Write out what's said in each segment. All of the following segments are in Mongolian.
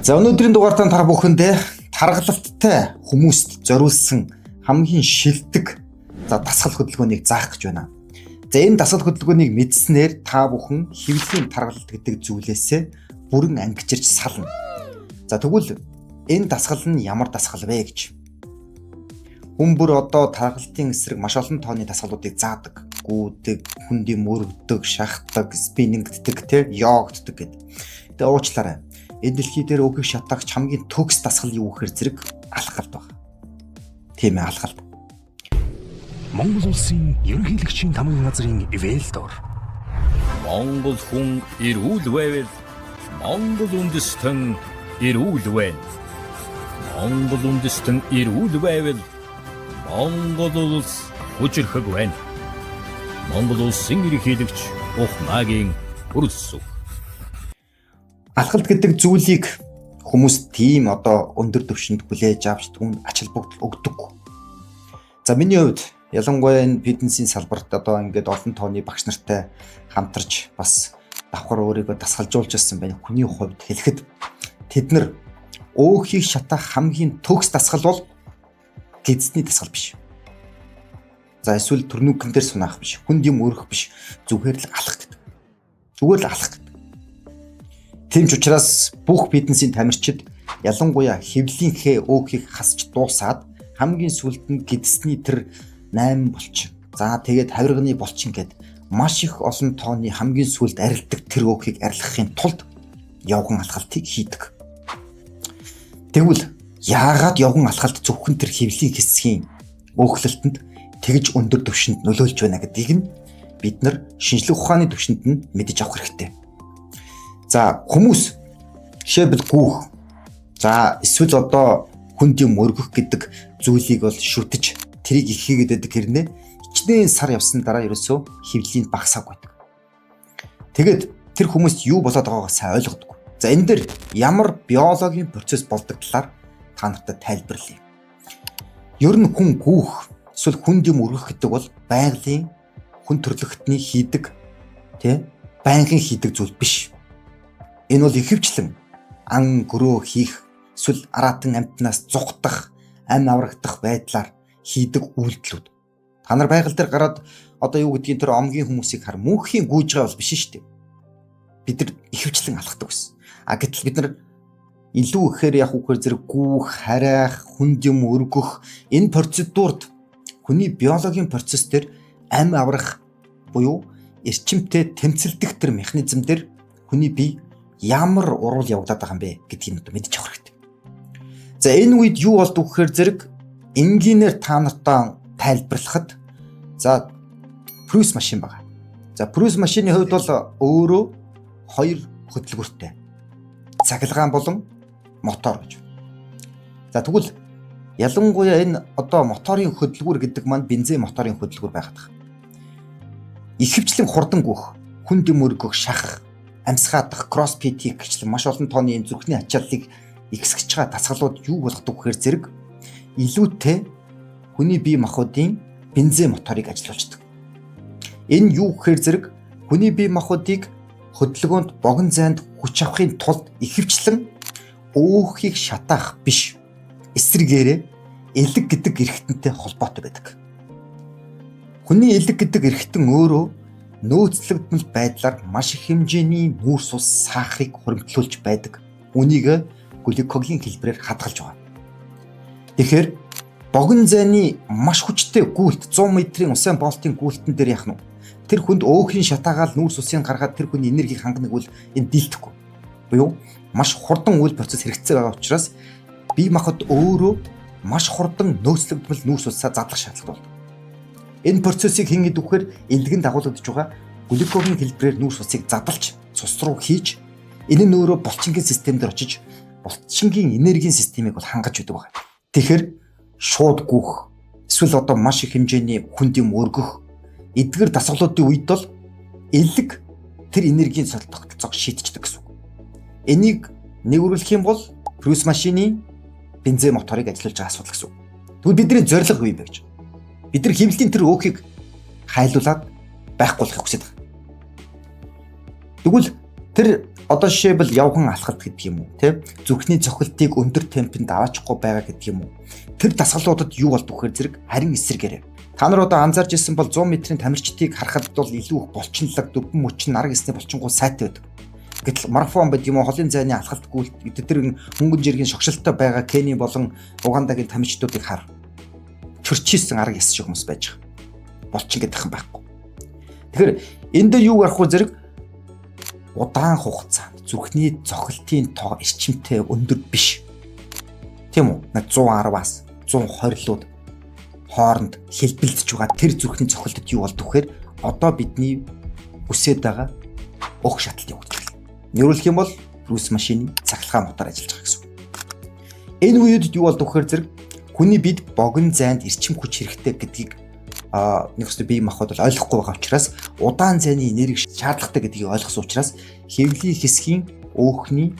За өнөөдрийн дугаартаа та бүхэндээ таргалалттай хүмүүст зориулсан хамгийн шилдэг дасгал хөдөлгөөнийг заах гэж байна. За энэ дасгал хөдөлгөөнийг мэдснээр та бүхэн хэвлэлийн таргалалт гэдэг зүйлээсээ бүрэн ангижирч сална. За тэгвэл энэ дасгал нь ямар дасгал вэ гэж. Хүн бүр одоо таргалтын эсрэг маш олон тооны дасгалуудыг заадаг. Гүйдэг, хүндийн мөрөгдөг, шахдаг, спиннингддэг, йогддаг гэдэг. Тэгээ уучлаарай. Энэ дэлхий дээр өөхийг шатаагч хамгийн төгс дасгал юу гэхээр зэрэг алхалт байна. Тийм ээ, алхалт. Монгол улсын ерөнхийлөгчийн тамгын газрын ивэлдор. Монгол хүн эрүүл байвал Монгол үндэстэн эрүүл байна. Монгол үндэстэн эрүүл байвал Монгол улс хүчрхэг байна. Монгол улсын ерөнхийлөгч Ухмаагийн хүрэлцв. Алхалт гэдэг зүйлийг хүмүүс тийм одоо өндөр түвшинд хүлээж авч түүнд ач холбогдол өгдөггүй. За миний хувьд ялангуяа энэ фитнесийн салбарт одоо ингээд олон тооны багш нартай хамтарч бас давхар өөрийгөө дасгалжуулж ирсэн байна. Хүний хувьд хэлэхэд тэд нар өөхийг шатаах хамгийн төгс дасгал бол гидсний дасгал биш. За эсвэл төрнүүгэн дээр сунаах биш. Хүнд юм өрөх биш. Зүгээр л алхах гэдэг. Зүгээр л алхах гэдэг. Тийм ч учраас бүх фитнесийн тамирчид ялангуяа хэвлийнхээ өөхийг хасч дуусаад хамгийн сүүлд нь гидсний тэр 8 булчин. За тэгээд хавирганы булчин гэд маш их олон тооны хамгийн сүүлд арилдаг тэр өөхийг арилгахын тулд явган алхалтыг хийдэг. Тэгвэл яагаад явган алхалт зөвхөн тэр хэвлийн хэсгийн өөхлөлтөнд тэгж өндөр түвшинд нөлөөлж байна гэдгийг нь бид нар шинжлэх ухааны түвшинд нь мэдэж авах хэрэгтэй. За хүмүүс жишээлбэл гүүх. За эсвэл одоо хүнд юм өргөх гэдэг зүйлийг бол шүтэж тэрийг ихийгээд байдаг хэрнээ хичнээн сар явсан дараа ерөөсөө хэвлэлийг багасааг байдаг. Тэгэд тэр хүмүүст юу болоод байгаагаа сайн ойлгодоггүй. За энэ дэр ямар биологийн процесс болдог талаар та нартай тайлбарлая. Ер нь хүн гүүх эсвэл хүнд юм өргөх гэдэг бол байгалийн хүн төрөлхтний хийдэг байнгын хийдэг зүйл биш. Энэ бол ихэвчлэн ан гөрөө хийх эсвэл аратан амьтнаас зугтах, ам аврагдах байдлаар хийдэг үйлдэлүүд. Та нар байгаль дээр гараад одоо юу гэдгийг тэр омгийн хүмүүсийг хар мөнхийн гүйж байгаа бол биш шүү дээ. Бид нар ихэвчлэн алхдаг гэсэн. Гэтэл бид нар илүү ихээр яг үгээр зэрэг гүүх, харайх, хүнд юм өргөх энэ процедурд хүний биологийн процесс дээр ам аврах буюу эрчимтэй тэмцэлдэх тэр механизм дээр хүний бие ямар урвал явагдаад байгаа юм бэ гэдгийг мэдэж авах хэрэгтэй. За энэ үед юу болдог гэхээр зэрэг энгийнээр та нартаа тайлбарлахад за пресс машин байгаа. За пресс машины хувьд бол өөрөө хоёр хөдөлгөөртэй. Цахилгаан болон мотор гэж. За тэгвэл ялангуяа энэ одоо моторын хөдөлгүүр гэдэг маань бензин моторын хөдөлгүүр байгаад байна. Ихэвчлэн хурдан гүөх, хүнд юм өргөх, шахах, амьсгаадах, кроссфит хийх гэчлэн маш олон тооны энэ зүрхний ачааллыг ихсгэж байгаа дасгалууд юу болгодог гэхээр зэрэг илүүтэй хүний бие махбодын бензин моторыг ажиллуулдаг. Энэ юу гэхээр зэрэг хүний бие махбодыг хөдөлгөөнд богино зайд хүч авахын тулд ихэвчлэн өөхийг шатаах биш. Эсрэгээрээ элэг гэдэг эрхтэнтэй холбоотой байдаг. Хүний элэг гэдэг эрхтэн өөрөө нөөцлөгдмөл байдлаар маш их хэмжээний нүүрс ус саахыг хуримтлуулж байдаг. Үнийг глюкогийн хэлбэрээр хадгалж байгаа. Тэгэхээр богино зайны маш хүчтэй гүйлт 100 м-ийн усан болтын гүйлтэн дээр яах нь вэ? Тэр хүнд өөхрийн шатаагаал нүүрс усыг гаргаад тэр хүний энергийг хангах бол энэ дийлдэхгүй. Буюу маш хурдан үйл процесс хэрэгцээ байгаа учраас бие махбод өөрөө маш хурдан нөөцлөгдмөл нүүрс усаа задлах шаардлагатай болдог. Энэ процессыг хэн гэдэг вэхээр элэгэн дагуулж байгаа глюкогийн хэлбэрээр нүүрс усыг задлж цус руу хийж энэ нь өөрөө булчингийн системд очиж булчингийн энергийн системийг бол хангаж өгдөг байна. Тэгэхээр шууд гүөх эсвэл одоо маш их хэмжээний хүнд юм өргөх эдгээр дасгалуудын үед бол элэг тэр энергийн тогтолцоог шийдчихдэг гэсэн үг. Энийг нэгүрлэх юм бол пресс машины бензин моторыг ажиллуулж байгаа асуудал гэсэн үг. Тэгвэл бидний зорилго юу юм бэ гэж? Бид нар хэвлэлийн тэр өөхийг хайлуулад байхгүй болохыг хүсэж байгаа. Тэгвэл тэр Одоо жишээлбэл явган алхалт гэдэг юм уу, тэ? Зүрхний цохилтыг өндөр темпэнд аваачихгүй байгаа гэдэг юм уу? Тэр дасгалуудад юу болдог вэхээр зэрэг харин эсрэгээрээ. Та нар одоо анзаарч ирсэн бол 100 метрийн тамирчдыг харахад бол илүү их булчинлаг, дөвгөн мөчин, арга эсний булчингуй сайтай байдаг. Гэтэл марафон байд юм уу, холын зайны алхалт гүйлт эдгээр хөнгөн жиргийн шогшилттой байгаа Кени болон Угандагийн тамирчдуудыг хар. Чөрчилсэн арга эс шиг хүмүүс байж байгаа. Булчин гэдэг юм байхгүй. Тэгэхээр энэ дээр юу гарах вэ зэрэг удаан хугацаанд зүрхний цохилтын тоо эрчимтэй өндөр биш. Тийм үү? 110-аас 120-лууд хооронд хэлбэлдэж байгаа тэр зүрхний цохилтод юу болдог вэхээр одоо бидний үсээд байгаа ух шаталт явагдаж байна. Нэрүүлэх юм бол Брюс машины цахилгаан мотор ажиллаж байгаа гэсэн. Энэ үеэд юу болдог вэхээр зэрэг хүний бид богино зайд эрчим хүч хэрэгтэй гэдгийг нэг хэсэг бие махбод бол ойлгохгүй байгаа учраас удаан зайны энерги шаардлагатай гэдгийг ойлгосон учраас хэвлийн хэсгийн өөхний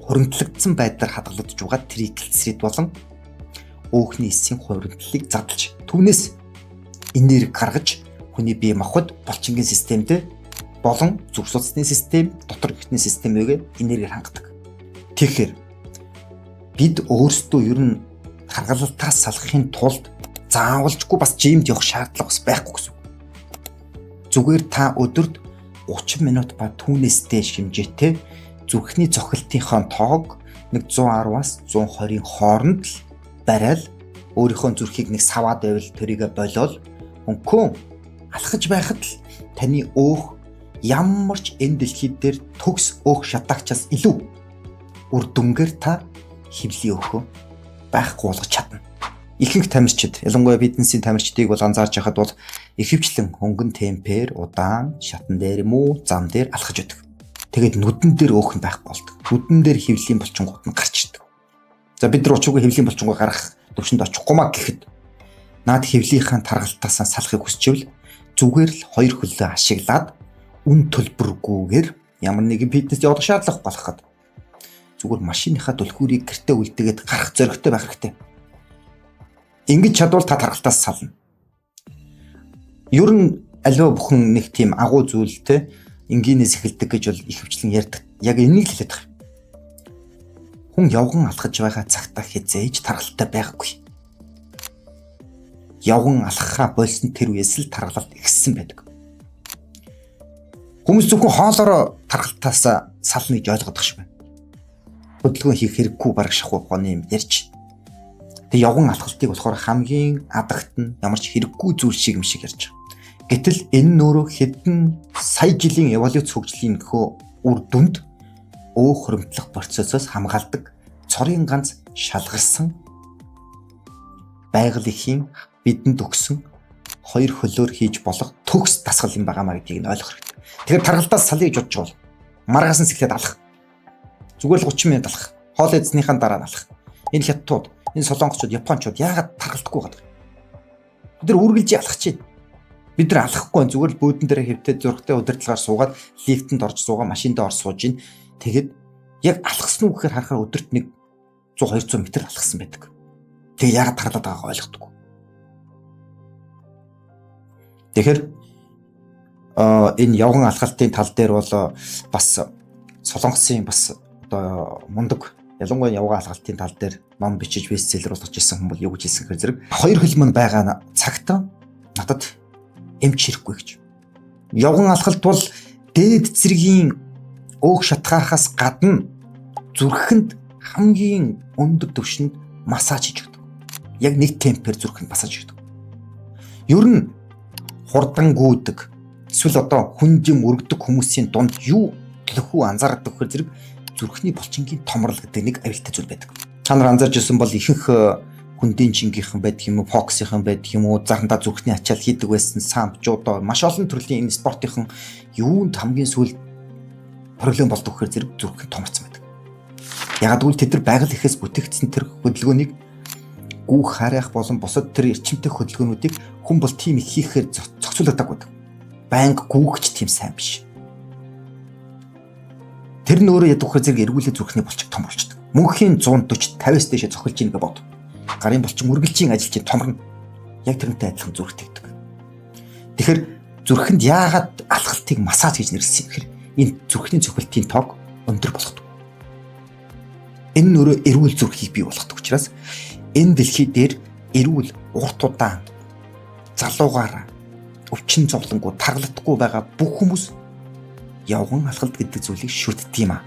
хуримтлагдсан байдлаар хадгалагдж байгаа триглицерид болон өөхний эсийн хуримтлалыг задлж түүнээс энерги гаргаж хүний бие махбод булчингийн системд болон зүрх судасны систем, дотор гихтний системээр энерги хангадаг. Тэгэхээр бид өөрсдөө ер нь харгалалтаас салахын тулд заавалжгүй бас жимд явах шаардлага бас байхгүй гэсэн. Зүгээр та өдөрт 30 минут ба түүнээс дээш хэмжээтэй зүрхний цохилтынхаа тоог 110-аас 120-ын хооронд л барайл өөрийнхөө зүрхийг нэг саваад байвал тэрийгэ болоод хөнхөн алхаж байхад л таны өөх ямар ч энэ дэлхийд дээр төгс өөх шатаагчаас илүү үр дүнгээр та хэвлийн өөхөө байхгүй болгож чадна. Ихэнх тамирчид, ялангуяа фитнесийн тамирчдыг бол анзаарч байхад бол ихэвчлэн хөнгөн темпээр удаан шатан дээр юм уу зам дээр алхаж байдаг. Тэгээд нүдэн дээр өөх нь байхгүй болдог. Нүдэн дээр хэвлийн булчингууд нь гарч ирдэг. За бид нар учиргүй хэвлийн булчингууд гарах төвшөнд очихгүй маа гэхэд наад хэвлийнхаа таргалтаас салахыг хүсчихвэл зүгээр л хоёр хөлөө ашиглаад үн төлбөргүйгээр ямар нэгэн фитнес явах шаардлага болоход зүгээр машиныхаа түлхүүрийг гэртээ үлдээгээд гарах зоригтой байх хэрэгтэй. Ингэж чадвал та таргалтаас сална. Ер нь аливаа бүхэн нэг тийм агуу зүйлтэй энгийнээс эхэлдэг гэж бол ихэвчлэн ярьдаг. Яг энийг л хэлээд байгаа. Хүн явган алхаж байгаа цагтаа хязээж таргалтай байгаагүй. Явган алхахаа болсон тэр үеэс л таргалалт ихссэн байдаг. Хүмүүс зөвхөн хоолоороо таргалтаас сална гэж ойлгодог шиг байна. Хөдөлгөөн хийх хэрэггүй бараг шахуу гоны юм ярьж. Тэг явган алхалтыг болохоор хамгийн адагт нь ямар ч хэрэггүй зүйл шиг юм шиг ярьж байгаа. Гэтэл энэ нөөрөө хэдэн сая жилийн эволюц хөгжлийн нөхөө үр дүнд өөх хөрөмтлөх процессоос хамгаалдаг цорын ганц шалгарсан байгалийнхын бидэнд өгсөн хоёр хөлөөр хийж болох төгс дасгал юм байгаа маа гэдгийг нь ойлгох хэрэгтэй. Тэгэхээр таргалтаас салъя гэж бодож бол маргаас нь сэхлээд алах. Зүгээр л 30 минут алах. Хоол эзнийхаа дараа нь алах. Энэ хятадууд, энэ солонгосчууд, японочууд яагаад таргалтгүй гадаг? Бид нар үргэлж алхаж чинь. Бид нар алхахгүй зүгээр л бөөдөн дээр хэвтээ зургтай удирдлагаар суугаад лифтэнд орж суугаа, машинд орж сууж ийн. Тэгэхэд яг алхсан уу гэхээр харахаар өдөрт нэг 100-200 м алхсан байдаг. Тэгээ яагаад таргалаад байгааг ойлгохгүй. Тэгэхээр энэ явган алхалтын тал дээр бол бас солонгосын бас одоо мундаг ялангуяа явган алхалтын тал дээр ном бичиж бестселлер болгож ирсэн хүмүүс юу гэж хэлсэн хэрэг зэрэг хоёр хөл мань байгаа цагт надад эмч хэрэггүй гэж. Явган алхалт бол дээд зэргийн өөх шатгахаас гадна зүрхэнд хамгийн өндөр түвшинд массаж хийж өгдөг. Яг нэг темпээр зүрхэнд массаж хийдэг. Ер нь хурдан гүйдэг эсвэл одоо хүндийн өргөдөг хүмүүсийн дунд юу төлөхөө анзаардаг хэр зэрэг зүрхний булчингийн томрол гэдэг нэг аюултай зүйл байдаг. Та нар анзаарч ирсэн бол ихэнх хүндийн чингийнхэн байдаг юм уу, фоксийнхэн байдаг юм уу, захандаа зүрхний ачаал хийдэг байсан самбчуудаа маш олон төрлийн энэ спортынхан юунд хамгийн сүүл проблем болдог гэхээр зэрэг зүрхэн томорцсон байдаг. Яг гэвэл тэд нар байгаль ихээс бүтээгдсэн тэр хөдөлгөөнийг гүүх харайх болон бусад тэр эрчимтэй хөдөлгөөнүүдийг хүн бол тийм их хийхээр зохицуулдаг байдаг. Банк гүүгч тийм сайн биш. Тэр нь өөрөө ядуух зэрэг эргүүлээ зүрхний булчиг том болчихдог. Мөнхийн 140 50-с дээшээ цохилж ийн гэж бод. Гарын булчин үргэлжийн ажилчин томрно. Яг тэрнтэй адилхан зүрхтэйгдэг. Тэгэхээр зүрхэнд яагаад алхалтыг массаж гэж нэрлэсэн юм гэхээр энэ зүрхний цохилтын тоог өндөр болгодог. Энэ нь өөрөө эрүүл зүрхийг бий болгодог учраас энэ дэлхий дээр эрүүл, урт удаан, залуугаар, өвчин зовлонгоо таргалдахгүй байгаа бүх хүмүүс явган алхалт гэдэг зүйлийг шүтдэг юм аа.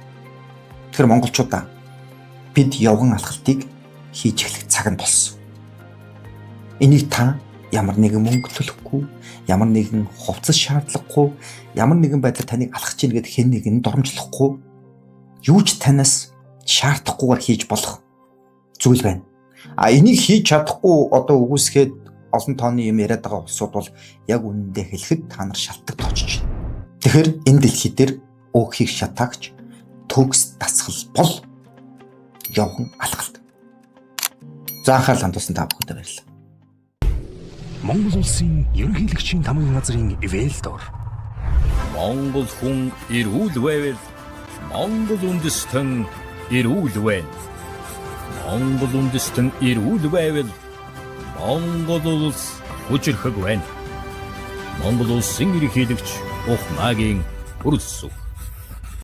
Тэгэхээр монголчуудаа бид явган алхалтыг хийж эхлэх цаг нь болсон. Энийг та ямар нэгэн мөнгө төлөхгүй, ямар нэгэн хувцас шаардлагагүй, ямар нэгэн байдлаар таныг алхаж ийн гэд хэн нэг нь доромжлохгүй, юу ч танаас шаардахгүйгээр хийж болох зүйл байна. Энийг хийж чадахгүй одоо үгүйсгээд олон тооны юм яриад байгаа улсууд бол яг үнэндээ хэлэхэд та нар шалтгаан тоочж байна. Тэгэхээр энэ дэлхий дээр өөхийг шатаагч төгс дасгал бол явган алхалт. За анхаарал хандуулсан та бүхэндээ баярлалаа. Монгол улсын ерөнхийлөгчийн тамгын газрын Ивэлдор. Монгол хүн эрүүл байвал Монгол үндэстэн эрүүл байна. Монгол үндэстэн эрүүл байвал Монгол улс хүчрхэг байна. Монгол улсын ерөнхийлөгч Ухмаагийн Үрэлсү.